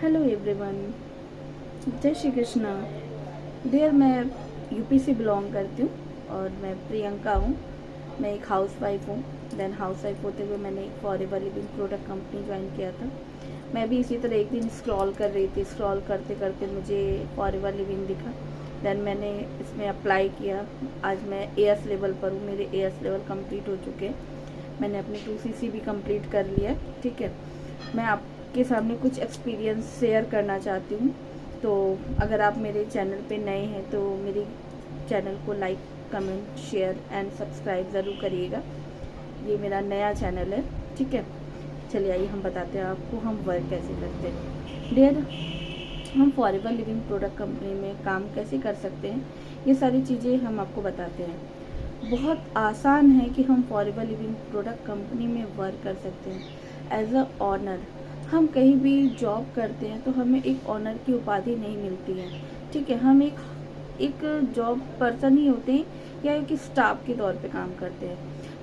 Hello everyone, जय Shri Krishna. Dear, मैं UP से बिलोंग करती हूँ और मैं प्रियंका हूँ। मैं एक हाउसवाइफ हूँ। देन हाउसवाइफ होते हुए मैंने एक forever living product company join किया था। मैं भी इसी तरह एक दिन स्क्रॉल कर रही थी। स्क्रॉल करते करते मुझे फॉरएवर लिविंग दिखा। देन मैंने इसमें अप्लाई किया। आज मैं एएस लेवल पर हूँ। मेरे एएस लेवल कंप्लीट हो चुके हैं। मैंने अपनी 2CC भी कंप्लीट कर लिया। ठीक है, मैं आपके सामने कुछ एक्सपीरियंस शेयर करना चाहती हूँ। तो अगर आप मेरे चैनल पे नए हैं तो मेरे चैनल को like, comment, share and subscribe ज़रूर करिएगा। ये मेरा नया चैनल है। ठीक है, चलिए आइए हम बताते हैं आपको हम वर्क कैसे करते हैं। डियर, हम फॉरएवर लिविंग प्रोडक्ट कंपनी में काम कैसे कर सकते हैं, ये सारी चीज़ें हम आपको बताते हैं। बहुत आसान है कि हम फॉरएवर लिविंग प्रोडक्ट कंपनी में वर्क कर सकते हैं एज अ ऑनर। हम कहीं भी जॉब करते हैं तो हमें एक ऑनर की उपाधि नहीं मिलती है। ठीक है, हम एक जॉब पर्सन ही होते हैं या एक स्टाफ के तौर पे काम करते हैं।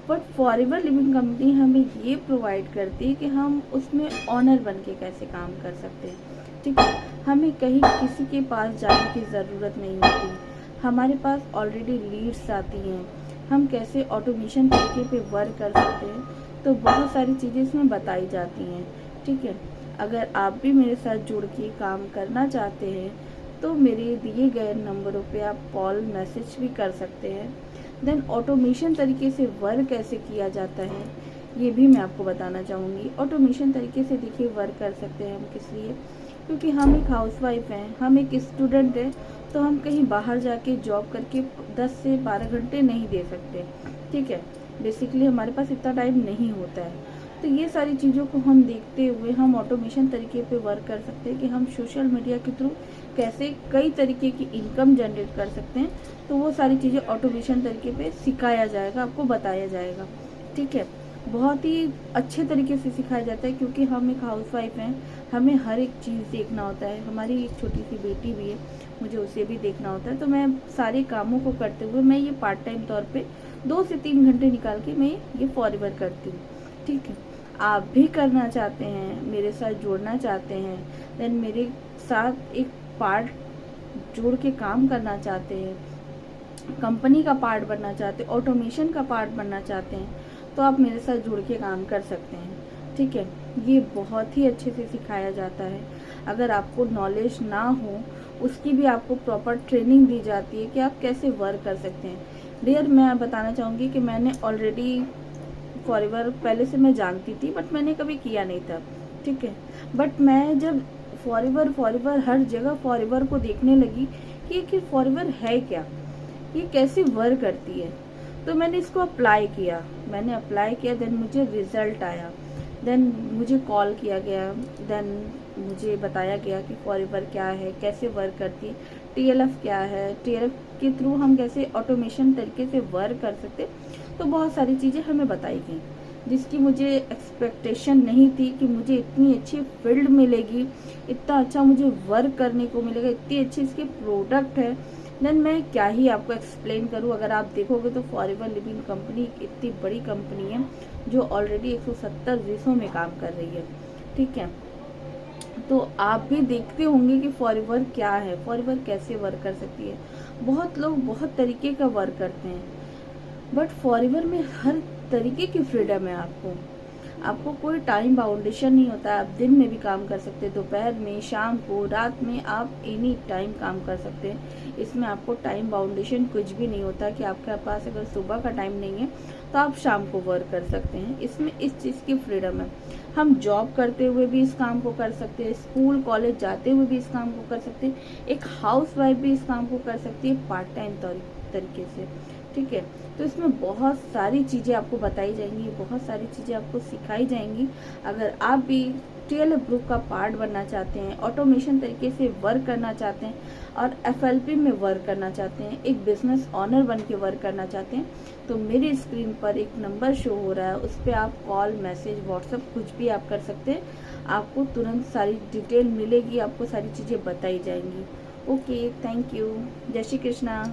बट फॉरएवर लिविंग कंपनी हमें ये प्रोवाइड करती है कि हम उसमें ऑनर बन के कैसे काम कर सकते हैं। ठीक है, हमें कहीं किसी के पास जाने की ज़रूरत नहीं होती। हमारे पास ऑलरेडी लीड्स आती हैं। हम कैसे ऑटोमेशन तरीके पे वर्क कर सकते हैं, तो बहुत सारी चीज़ें इसमें बताई जाती हैं। ठीक है, अगर आप भी मेरे साथ जुड़ के काम करना चाहते हैं तो मेरे दिए गए नंबरों पे आप कॉल, मैसेज भी कर सकते हैं। देन ऑटोमेशन तरीके से वर्क कैसे किया जाता है ये भी मैं आपको बताना चाहूँगी। ऑटोमेशन तरीके से देखिए वर्क कर सकते हैं हम किस लिए, क्योंकि हम एक हाउसवाइफ हैं, हम एक स्टूडेंट हैं, तो हम कहीं बाहर जाके जॉब करके 10 से 12 घंटे नहीं दे सकते। ठीक है, बेसिकली हमारे पास इतना टाइम नहीं होता है। तो ये सारी चीज़ों को हम देखते हुए हम ऑटोमेशन तरीके पे वर्क कर सकते हैं कि हम सोशल मीडिया के थ्रू कैसे कई तरीके की इनकम जनरेट कर सकते हैं। तो वो सारी चीज़ें ऑटोमेशन तरीके पे सिखाया जाएगा, आपको बताया जाएगा। ठीक है, बहुत ही अच्छे तरीके से सिखाया जाता है, क्योंकि हम एक हाउसवाइफ हैं, हमें हर एक चीज़ देखना होता है। हमारी एक छोटी सी बेटी भी है, मुझे उसे भी देखना होता है। तो मैं सारे कामों को करते हुए मैं ये पार्ट टाइम तौर पे 2 से 3 घंटे निकाल के मैं ये फॉरएवर करती हूँ। ठीक है, आप भी करना चाहते हैं, मेरे साथ जुड़ना चाहते हैं, देन मेरे साथ एक पार्ट जोड़ के काम करना चाहते हैं, कंपनी का पार्ट बनना चाहते हैं, ऑटोमेशन का पार्ट बनना चाहते हैं, तो आप मेरे साथ जुड़ के काम कर सकते हैं। ठीक है, ये बहुत ही अच्छे से सिखाया जाता है। अगर आपको नॉलेज ना हो, उसकी भी आपको प्रॉपर ट्रेनिंग दी जाती है कि आप कैसे वर्क कर सकते हैं। डियर, मैं बताना चाहूँगी कि मैंने ऑलरेडी फॉरएवर पहले से मैं जानती थी, बट मैंने कभी किया नहीं था। ठीक है, बट मैं जब फॉरएवर फॉरएवर हर जगह फॉरएवर को देखने लगी कि ये फॉरएवर है क्या, ये कैसे वर्क करती है, तो मैंने इसको अप्लाई किया। देन मुझे रिजल्ट आया। देन मुझे कॉल किया गया। देन मुझे बताया गया कि फॉरएवर क्या है, कैसे वर्क करती है, टीएलएफ क्या है, टीएलएफ के थ्रू हम कैसे ऑटोमेशन तरीके से वर्क कर सकते। तो बहुत सारी चीज़ें हमें बताई गई, जिसकी मुझे एक्सपेक्टेशन नहीं थी कि मुझे इतनी अच्छी फील्ड मिलेगी, इतना अच्छा मुझे वर्क करने को मिलेगा, इतनी अच्छी इसके प्रोडक्ट है। देन मैं क्या ही आपको एक्सप्लेन करूँ। अगर आप देखोगे तो फॉरएवर लिविंग कंपनी इतनी बड़ी कंपनी है जो ऑलरेडी 170 देशों में काम कर रही है। ठीक है, तो आप भी देखते होंगे कि फॉरएवर क्या है, फॉरएवर कैसे वर्क कर सकती है। बहुत लोग बहुत तरीके का वर्क करते हैं, बट फॉरएवर में हर तरीके की फ्रीडम है। आपको कोई टाइम बाउंडेशन नहीं होता है। आप दिन में भी काम कर सकते हैं, दोपहर में, शाम को, रात में, आप एनी टाइम काम कर सकते हैं। इसमें आपको टाइम बाउंडेशन कुछ भी नहीं होता कि आपके पास अगर सुबह का टाइम नहीं है तो आप शाम को वर्क कर सकते हैं। इसमें इस चीज़ की फ्रीडम है। हम जॉब करते हुए भी इस काम को कर सकते हैं, स्कूल कॉलेज जाते हुए भी इस काम को कर सकते हैं, एक हाउस वाइफ भी इस काम को कर सकती है पार्ट टाइम तरीके से। ठीक है, तो इसमें बहुत सारी चीज़ें आपको बताई जाएंगी, बहुत सारी चीज़ें आपको सिखाई जाएंगी। अगर आप भी टीएलएफ ग्रुप का पार्ट बनना चाहते हैं, ऑटोमेशन तरीके से वर्क करना चाहते हैं और एफएलपी में वर्क करना चाहते हैं, एक बिजनेस ऑनर बन के वर्क करना चाहते हैं, तो मेरी स्क्रीन पर एक नंबर शो हो रहा है, उस पर आप कॉल, मैसेज, व्हाट्सएप कुछ भी आप कर सकते हैं। आपको तुरंत सारी डिटेल मिलेगी, आपको सारी चीज़ें बताई जाएंगी। Okay, thank you. जय श्री कृष्णा।